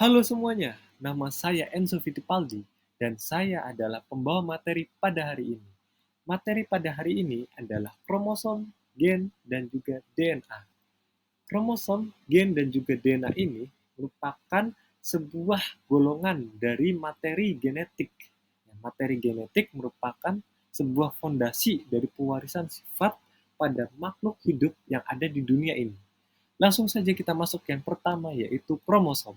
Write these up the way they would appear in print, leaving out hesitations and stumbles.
Halo semuanya, nama saya Enzo Fittipaldi dan saya adalah pembawa materi pada hari ini. Materi pada hari ini adalah kromosom, gen, dan juga DNA. Kromosom, gen, dan juga DNA ini merupakan sebuah golongan dari materi genetik. Materi genetik merupakan sebuah fondasi dari pewarisan sifat pada makhluk hidup yang ada di dunia ini. Langsung saja kita masuk yang pertama, yaitu kromosom.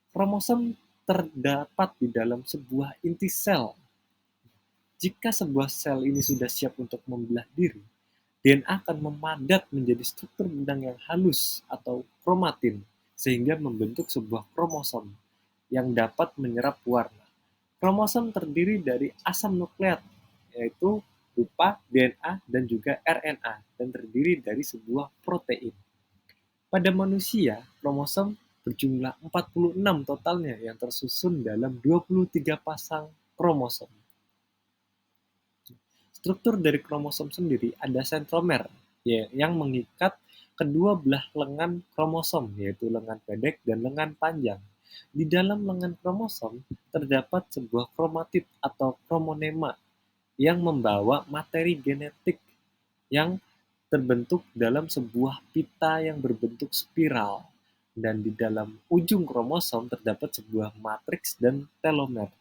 Kromosom terdapat di dalam sebuah inti sel. Jika sebuah sel ini sudah siap untuk membelah diri, DNA akan memadat menjadi struktur benang yang halus atau kromatin, sehingga membentuk sebuah kromosom yang dapat menyerap warna. Kromosom terdiri dari asam nukleat, yaitu berupa DNA dan juga RNA, dan terdiri dari sebuah protein. Pada manusia, kromosom berjumlah 46 totalnya yang tersusun dalam 23 pasang kromosom. Struktur dari kromosom sendiri ada sentromer yang mengikat kedua belah lengan kromosom, yaitu lengan pendek dan lengan panjang. Di dalam lengan kromosom terdapat sebuah kromatid atau kromonema yang membawa materi genetik yang terbentuk dalam sebuah pita yang berbentuk spiral. Dan di dalam ujung kromosom terdapat sebuah matriks dan telomer.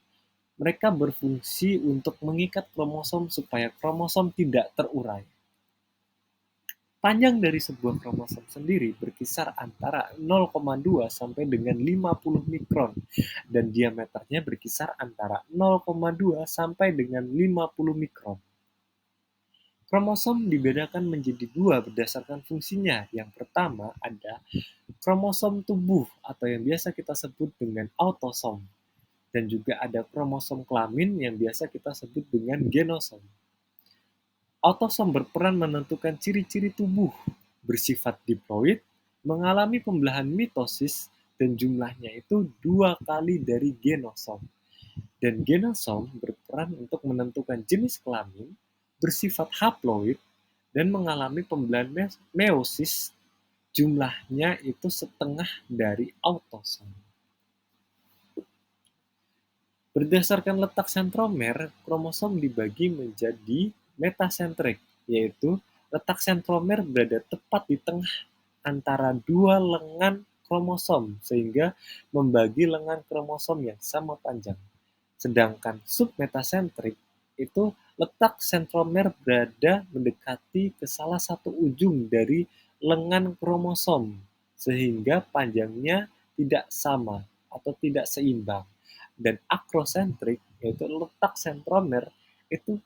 Mereka berfungsi untuk mengikat kromosom supaya kromosom tidak terurai. Panjang dari sebuah kromosom sendiri berkisar antara 0,2 sampai dengan 50 mikron dan diameternya berkisar antara 0,2 sampai dengan 50 mikron. Kromosom dibedakan menjadi dua berdasarkan fungsinya. Yang pertama ada kromosom tubuh atau yang biasa kita sebut dengan autosom. Dan juga ada kromosom kelamin yang biasa kita sebut dengan genosom. Autosom berperan menentukan ciri-ciri tubuh, bersifat diploid, mengalami pembelahan mitosis, dan jumlahnya itu 2 kali dari genosom. Dan genosom berperan untuk menentukan jenis kelamin, bersifat haploid, dan mengalami pembelahan meiosis, jumlahnya itu setengah dari autosom. Berdasarkan letak sentromer, kromosom dibagi menjadi metasentrik, yaitu letak sentromer berada tepat di tengah antara dua lengan kromosom, sehingga membagi lengan kromosom yang sama panjang. Sedangkan submetasentrik itu letak sentromer berada mendekati ke salah satu ujung dari lengan kromosom, sehingga panjangnya tidak sama atau tidak seimbang. Dan akrosentrik, yaitu letak sentromer, itu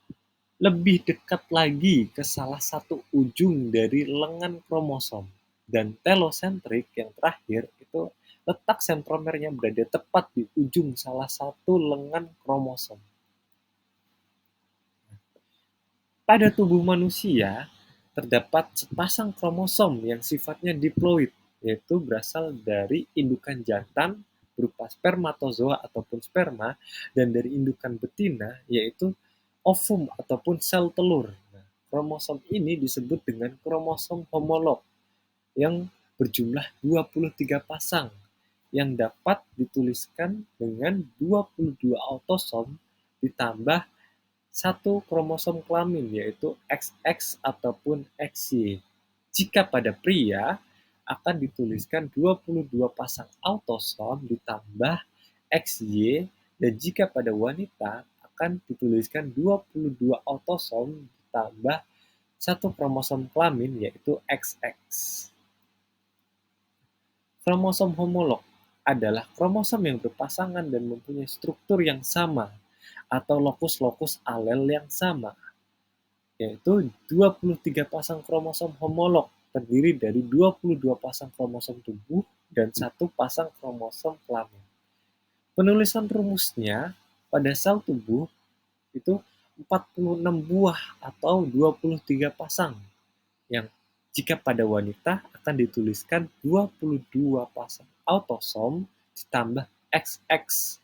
lebih dekat lagi ke salah satu ujung dari lengan kromosom. Dan telosentrik yang terakhir itu letak sentromernya berada tepat di ujung salah satu lengan kromosom. Pada tubuh manusia, terdapat sepasang kromosom yang sifatnya diploid, yaitu berasal dari indukan jantan berupa spermatozoa ataupun sperma, dan dari indukan betina, yaitu ovum ataupun sel telur. Nah, kromosom ini disebut dengan kromosom homolog yang berjumlah 23 pasang yang dapat dituliskan dengan 22 autosom ditambah satu kromosom kelamin, yaitu XX ataupun XY. Jika pada pria, akan dituliskan 22 pasang autosom ditambah XY, dan jika pada wanita akan dituliskan 22 autosom ditambah satu kromosom kelamin, yaitu XX. Kromosom homolog adalah kromosom yang berpasangan dan mempunyai struktur yang sama atau lokus-lokus alel yang sama, yaitu 23 pasang kromosom homolog terdiri dari 22 pasang kromosom tubuh dan satu pasang kromosom kelamin. Penulisan rumusnya pada sel tubuh itu 46 buah atau 23 pasang, yang jika pada wanita akan dituliskan 22 pasang autosom ditambah XX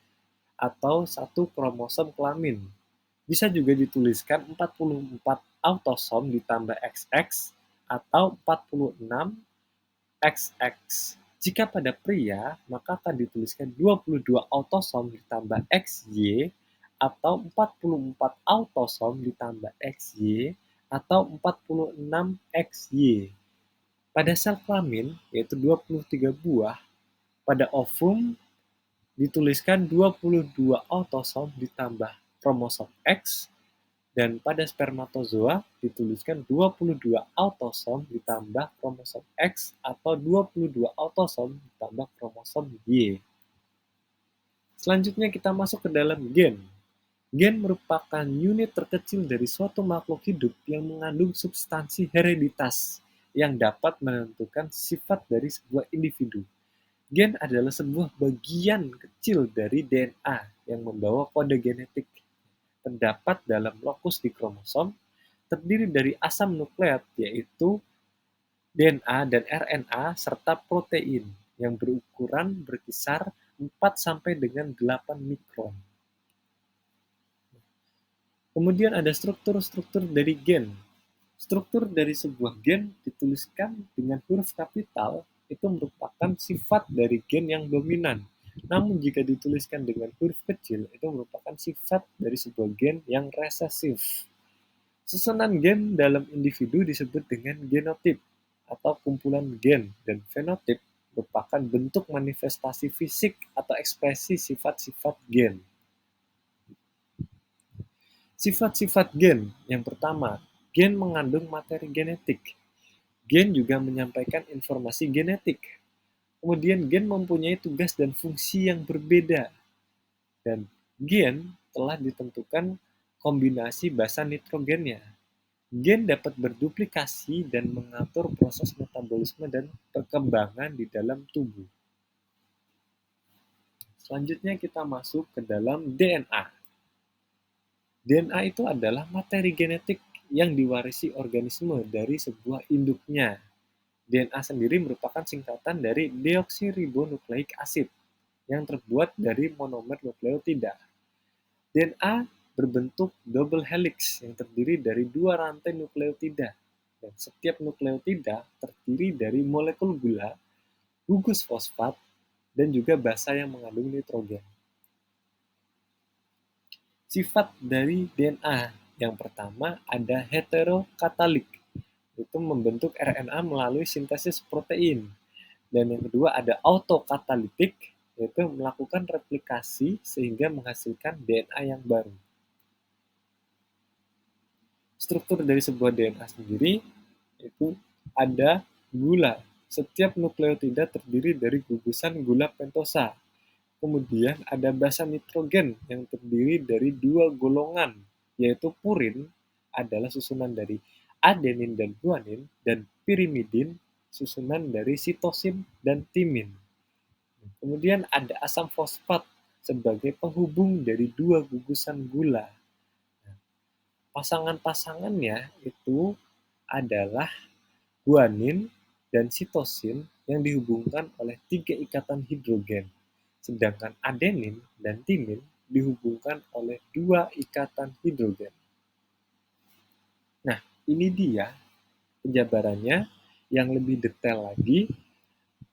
atau satu kromosom kelamin. Bisa juga dituliskan 44 autosom ditambah XX atau 46 XX. Jika pada pria, maka akan dituliskan 22 autosom ditambah XY atau 44 autosom ditambah XY atau 46 XY. Pada sel kelamin, yaitu 23 buah, pada ovum dituliskan 22 autosom ditambah kromosom X, dan pada spermatozoa dituliskan 22 autosom ditambah kromosom X atau 22 autosom ditambah kromosom Y. Selanjutnya kita masuk ke dalam gen. Gen merupakan unit terkecil dari suatu makhluk hidup yang mengandung substansi hereditas yang dapat menentukan sifat dari sebuah individu. Gen adalah sebuah bagian kecil dari DNA yang membawa kode genetik. Terdapat dalam lokus di kromosom, terdiri dari asam nukleat yaitu DNA dan RNA serta protein yang berukuran berkisar 4 sampai dengan 8 mikron. Kemudian ada struktur-struktur dari gen. Struktur dari sebuah gen dituliskan dengan huruf kapital itu merupakan sifat dari gen yang dominan. Namun jika dituliskan dengan huruf kecil itu merupakan sifat dari sebuah gen yang resesif. Susunan gen dalam individu disebut dengan genotip atau kumpulan gen, dan fenotip merupakan bentuk manifestasi fisik atau ekspresi sifat-sifat gen. Sifat-sifat gen. Yang pertama, gen mengandung materi genetik. Gen juga menyampaikan informasi genetik. Kemudian gen mempunyai tugas dan fungsi yang berbeda. Dan gen telah ditentukan kombinasi basa nitrogennya. Gen dapat berduplikasi dan mengatur proses metabolisme dan perkembangan di dalam tubuh. Selanjutnya kita masuk ke dalam DNA. DNA itu adalah materi genetik yang diwarisi organisme dari sebuah induknya. DNA sendiri merupakan singkatan dari deoksiribonukleik asid yang terbuat dari monomer nukleotida. DNA berbentuk double helix yang terdiri dari 2 rantai nukleotida, dan setiap nukleotida terdiri dari molekul gula, gugus fosfat, dan juga basa yang mengandung nitrogen. Sifat dari DNA yang pertama ada heterokatalik, itu membentuk RNA melalui sintesis protein. Dan yang kedua ada autokatalitik, yaitu melakukan replikasi sehingga menghasilkan DNA yang baru. Struktur dari sebuah DNA sendiri itu ada gula. Setiap nukleotida terdiri dari gugusan gula pentosa. Kemudian ada basa nitrogen yang terdiri dari 2 golongan, yaitu purin adalah susunan dari adenin dan guanin, dan pirimidin susunan dari sitosin dan timin. Kemudian ada asam fosfat sebagai penghubung dari 2 gugusan gula. Pasangan-pasangannya itu adalah guanin dan sitosin yang dihubungkan oleh 3 ikatan hidrogen, sedangkan adenin dan timin dihubungkan oleh 2 ikatan hidrogen. Nah, ini dia penjabarannya yang lebih detail lagi.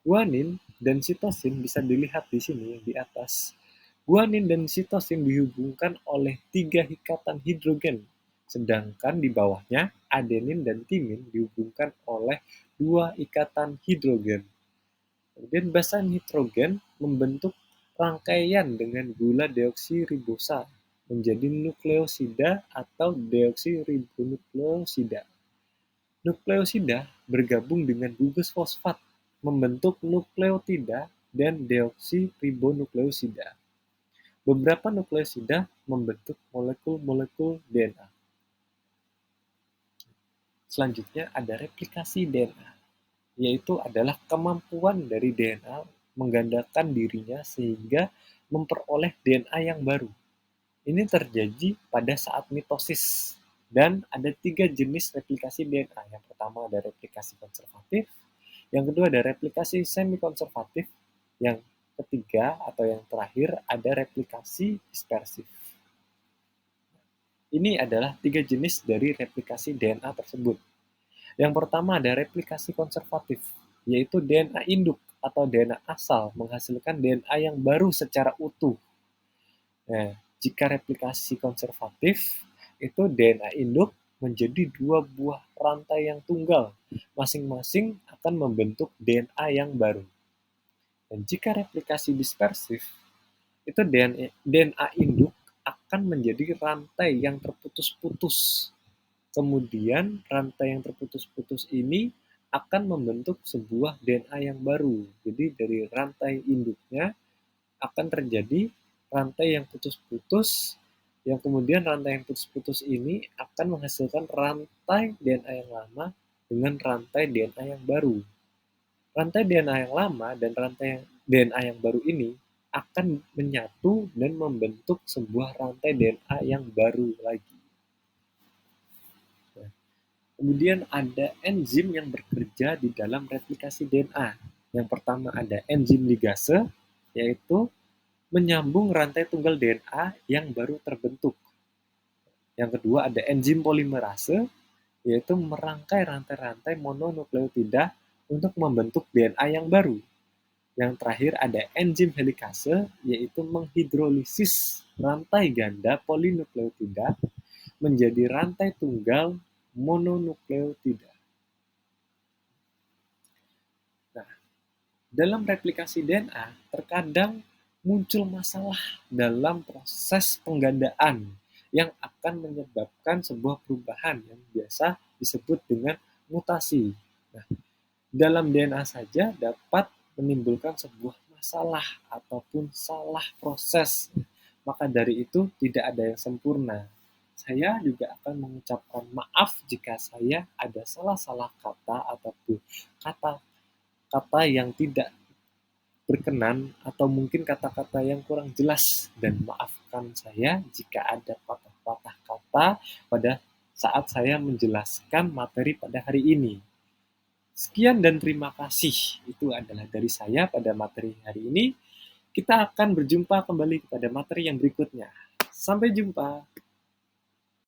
Guanin dan sitosin bisa dilihat di sini di atas. Guanin dan sitosin dihubungkan oleh 3 ikatan hidrogen, sedangkan di bawahnya adenin dan timin dihubungkan oleh 2 ikatan hidrogen. Kemudian basa nitrogen membentuk rangkaian dengan gula deoksiribosa menjadi nukleosida atau deoksiribonukleosida. Nukleosida bergabung dengan gugus fosfat membentuk nukleotida dan deoksiribonukleosida. Beberapa nukleosida membentuk molekul-molekul DNA. Selanjutnya ada replikasi DNA, yaitu adalah kemampuan dari DNA menggandakan dirinya sehingga memperoleh DNA yang baru. Ini terjadi pada saat mitosis, dan ada 3 jenis replikasi DNA. Yang pertama ada replikasi konservatif, yang kedua ada replikasi semi-konservatif, yang ketiga atau yang terakhir ada replikasi dispersif. Ini adalah 3 jenis dari replikasi DNA tersebut. Yang pertama ada replikasi konservatif, yaitu DNA induk atau DNA asal menghasilkan DNA yang baru secara utuh. Nah, jika replikasi konservatif, itu DNA induk menjadi dua buah rantai yang tunggal, masing-masing akan membentuk DNA yang baru. Dan jika replikasi dispersif, itu DNA induk akan menjadi rantai yang terputus-putus. Kemudian rantai yang terputus-putus ini akan membentuk sebuah DNA yang baru. Jadi dari rantai induknya akan terjadi rantai yang putus-putus, yang kemudian rantai yang putus-putus ini akan menghasilkan rantai DNA yang lama dengan rantai DNA yang baru. Rantai DNA yang lama dan rantai DNA yang baru ini akan menyatu dan membentuk sebuah rantai DNA yang baru lagi. Nah, kemudian ada enzim yang bekerja di dalam replikasi DNA. Yang pertama ada enzim ligase, yaitu menyambung rantai tunggal DNA yang baru terbentuk. Yang kedua ada enzim polimerase, yaitu merangkai rantai-rantai mononukleotida untuk membentuk DNA yang baru. Yang terakhir ada enzim helikase, yaitu menghidrolisis rantai ganda polinukleotida menjadi rantai tunggal mononukleotida. Nah, dalam replikasi DNA, terkadang muncul masalah dalam proses penggandaan yang akan menyebabkan sebuah perubahan yang biasa disebut dengan mutasi. Nah, dalam DNA saja dapat menimbulkan sebuah masalah ataupun salah proses. Maka dari itu tidak ada yang sempurna. Saya juga akan mengucapkan maaf jika saya ada salah-salah kata ataupun kata-kata yang tidak berkenan atau mungkin kata-kata yang kurang jelas, dan maafkan saya jika ada patah-patah kata pada saat saya menjelaskan materi pada hari ini. Sekian dan terima kasih. Itu adalah dari saya pada materi hari ini. Kita akan berjumpa kembali pada materi yang berikutnya. Sampai jumpa.